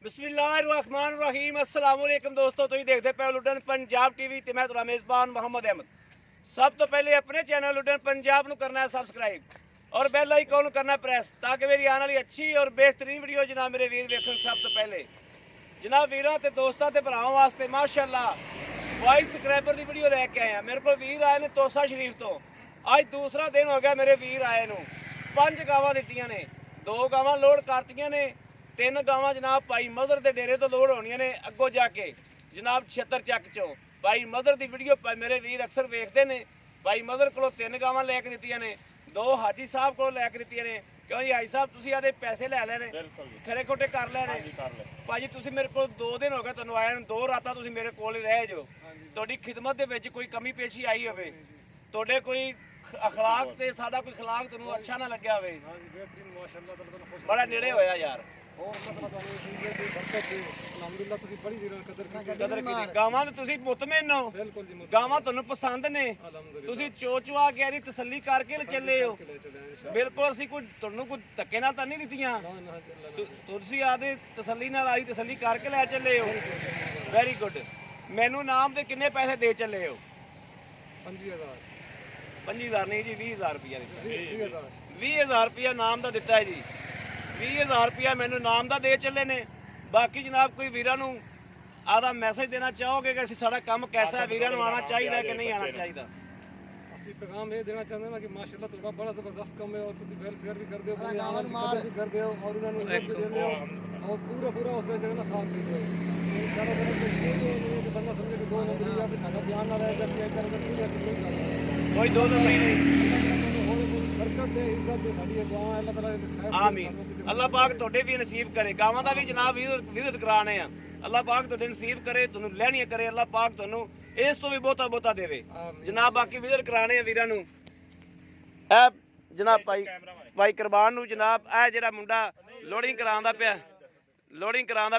बिस्मिल्लाहिर्रहमानिर्रहीम अस्सलाम वालेकुम दोस्तों, तुम देखते पे लुडन पंजाब टीवी ते मैं तुहाडा मेज़बान मोहम्मद अहमद। सब तो पहले अपने चैनल लुडन पंजाब ਨੂੰ करना है सबसक्राइब और बैल आइकन करना प्रेस ताकि मेरी आने वाली अच्छी और बेहतरीन वीडियो जनाब मेरे वीर देखन। सब तो पहले जनाब वीरां ते दोस्तां ते भरावां वास्ते माशाअल्लाह 22 सबसक्राइबर की वीडियो लैके आए हैं। मेरे को वीर आए ने तोसा शरीफ तो अज दूसरा दिन हो गया मेरे वीर आए नूं। 5 गावां दित्तियां ने, 2 गावां लोड करतियां ने, 3 गावां जनाब भाई मदर के डेरे तो लोड होनियां ने अगों जाके जनाब छत्तर चक चो। भाई मदर की वीडियो मेरे वीर अक्सर वेखते हैं। भाई मदर को 3 गावां लैके दित्तियां ने, 2 हाजी साहब को लैके दित्तियां ने। क्यों जी हाजी साहब तुसीं आदे पैसे लै लैने, खरे खोटे कर लैने। भाजी तुसीं मेरे को 2 दिन हो गए तुहानूं आए नूं, 2 रातां तुसीं मेरे कोल ही रहे जो। तुहाडी खिदमत दे विच कोई कमी पेशी आई होवे, तुहाडे कोई अखलाक ते साडा कोई खिलाक तुहानूं अच्छा ना लग्या होवे, बड़ा नेड़े होया यार। और मतलब अलहमदुलिल्लाह ਤੁਸੀਂ ਬੜੀ ਵੀਰਾਂ ਕਦਰ ਕੀਤੀ। ਗਾਵਾਂ ਤੇ ਤੁਸੀਂ ਮੁਤਮਿਨ ਹੋ, ਬਿਲਕੁਲ ਜੀ ਗਾਵਾਂ ਤੁਹਾਨੂੰ ਪਸੰਦ ਨੇ, ਤੁਸੀਂ ਚੋਚਵਾ ਕੇ ਇਹਦੀ ਤਸੱਲੀ ਕਰਕੇ ਚੱਲੇ ਹੋ। ਬਿਲਕੁਲ ਅਸੀਂ ਕੋਈ ਤੁਹਾਨੂੰ ਕੋਈ ਧੱਕੇ ਨਾਲ ਤਾਂ ਨਹੀਂ ਦਿੱਤੀਆਂ, ਤੁਸੀਂ ਆਦੇ ਤਸੱਲੀ ਨਾਲ ਆਈ ਤਸੱਲੀ ਕਰਕੇ ਲੈ ਚੱਲੇ ਹੋ। Very good. ਮੈਨੂੰ ਨਾਮ ਦੇ ਕਿੰਨੇ ਪੈਸੇ ਦੇ ਚੱਲੇ ਹੋ? 25000 25000 ਨਹੀਂ ਜੀ 20000 ਰੁਪਇਆ ਦਿੱਤਾ। 20000 20000 ਰੁਪਇਆ ਨਾਮ ਦਾ ਦਿੱਤਾ ਹੈ ਜੀ। 20000 ਰੁਪਇਆ ਮੈਨੂੰ ਨਾਮ ਦਾ ਦੇ ਚੱਲੇ ਨੇ। ਬਾਕੀ ਜਨਾਬ ਕੋਈ ਵੀਰਾਂ ਨੂੰ ਆਦਾ ਮੈਸੇਜ ਦੇਣਾ ਚਾਹੋਗੇ ਕਿ ਅਸੀਂ ਸਾਡਾ ਕੰਮ ਕੈਸਾ ਹੈ, ਵੀਰਾਂ ਨੂੰ ਆਉਣਾ ਚਾਹੀਦਾ ਕਿ ਨਹੀਂ ਆਉਣਾ ਚਾਹੀਦਾ? ਅਸੀਂ ਪੈਗਾਮ ਇਹ ਦੇਣਾ ਚਾਹੁੰਦੇ ਹਾਂ ਕਿ ਮਾਸ਼ਾਅੱਲਾ ਤੁਹਾਡਾ ਬੜਾ ਜ਼ਬਰਦਸਤ ਕੰਮ ਹੈ ਔਰ ਤੁਸੀਂ ਵੈਲਫੇਅਰ ਵੀ ਕਰਦੇ ਹੋ, ਪੰਜਾਬਾਂ ਦੀ ਕਦਰ ਵੀ ਕਰਦੇ ਹੋ ਔਰ ਉਹਨਾਂ ਨੂੰ ਇੱਜ਼ਤ ਵੀ ਦਿੰਦੇ ਹੋ ਔਰ ਪੂਰਾ ਉਸਦਾ ਜਿਹੜਾ ਸਾਥ ਦਿੰਦੇ ਹੋ। ਸਾਡਾ ਬੜਾ ਬੰਦਾ ਸਮਝੇ ਕਿ 2 ਨੰਬਰੀ ਆ ਵੀ ਸਾਡਾ ਬਿਆਨ ਨਾ ਰਹੇ ਕਿ ਅਸੀਂ ਇੱਧਰ ਉੱਧਰ ਪੂਰੀ ਅਸੀਂ ਕੋਈ ਕਰਦੇ ਕੋਈ 2 ਨੰਬਰ ਨਹੀਂ। ਬਰਕਤ ਦੇ ਇੱਜ਼ਤ ਦੇ ਸਾਡੀ ਦੁਆਵਾਂ ਅੱਲਾਹ ਤਾਲਾ ਦੇ ਖੈਰ ਆਮੀਨ। ਅੱਲਾਹ ਪਾਕ ਤੁਹਾਡੇ ਵੀ ਨਸੀਬ ਕਰੇ। ਗਾਵਾਂ ਦਾ ਵੀ ਜਨਾਬ ਵਿਜ਼ਿਟ ਕਰਾਣੇ ਆ। ਅੱਲਾਹ ਪਾਕ ਤੁਹਾਡੇ ਨਸੀਬ ਕਰੇ, ਤੁਹਾਨੂੰ ਲੈਣੀਆਂ ਕਰੇ। ਅੱਲਾਹ ਪਾਕ ਤੁਹਾਨੂੰ ਇਸ ਤੋਂ ਵੀ ਬਹੁਤਾ ਦੇਵੇ ਜਨਾਬ। ਬਾਕੀ ਵਿਜ਼ਿਟ ਕਰਾਣੇ ਆ ਵੀਰਾਂ ਨੂੰ। ਇਹ ਜਨਾਬ ਭਾਈ ਕੁਰਬਾਨ ਨੂੰ ਜਨਾਬ ਇਹ ਜਿਹੜਾ ਮੁੰਡਾ ਲੋਡਿੰਗ ਕਰਾਉਂਦਾ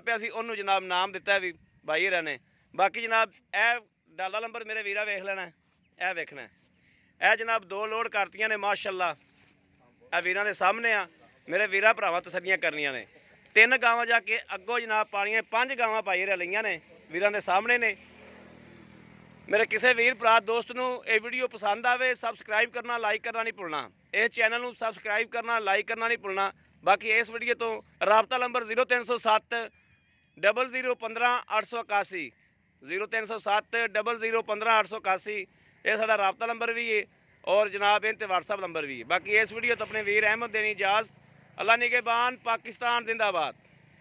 ਪਿਆ ਸੀ ਉਹਨੂੰ ਜਨਾਬ ਨਾਮ ਦਿੱਤਾ ਵੀ ਭਾਈ ਹਰਾਂ ਨੇ। ਬਾਕੀ ਜਨਾਬ ਇਹ ਡਾਲਾ ਨੰਬਰ ਮੇਰੇ ਵੀਰਾ ਵੇਖ ਲੈਣਾ, ਇਹ ਵੇਖਣਾ। ਇਹ ਜਨਾਬ 2 ਲੋਡ ਕਰਤੀਆਂ ਨੇ ਮਾਸ਼ਾਅੱਲਾ। ਇਹ ਵੀਰਾਂ ਦੇ ਸਾਹਮਣੇ ਆ। ਮੇਰੇ ਵੀਰਾਂ ਭਰਾਵਾਂ ਤਸੱਲੀਆਂ ਕਰਨੀਆਂ ਨੇ। 3 ਗਾਵਾਂ ਜਾ ਕੇ ਅੱਗੋਂ ਜਨਾਬ ਪਾਣੀਆਂ, 5 ਗਾਵਾਂ ਭਾਈ ਹਰਾਂ ਲਈਆਂ ਨੇ, ਵੀਰਾਂ ਦੇ ਸਾਹਮਣੇ ਨੇ। ਮੇਰੇ ਕਿਸੇ ਵੀਰ ਭਰਾ ਦੋਸਤ ਨੂੰ ਇਹ ਵੀਡੀਓ ਪਸੰਦ ਆਵੇ ਸਬਸਕ੍ਰਾਈਬ ਕਰਨਾ, ਲਾਈਕ ਕਰਨਾ ਨਹੀਂ ਭੁੱਲਣਾ। ਇਸ ਚੈਨਲ ਨੂੰ ਸਬਸਕ੍ਰਾਈਬ ਕਰਨਾ, ਲਾਈਕ ਕਰਨਾ ਨਹੀਂ ਭੁੱਲਣਾ। ਬਾਕੀ ਇਸ ਵੀਡੀਓ ਤੋਂ ਰਾਬਤਾ ਨੰਬਰ 0307 0015 881 0307 0015 881 ਇਹ ਸਾਡਾ ਰਾਬਤਾ ਨੰਬਰ ਵੀ ਹੈ और जनाब इन व्हाट्सअप नंबर भी है। बाकी इस वीडियो तो अपने वीर अहमद देनी इजाज़त। अल्लाह निगहबान, पाकिस्तान जिंदाबाद।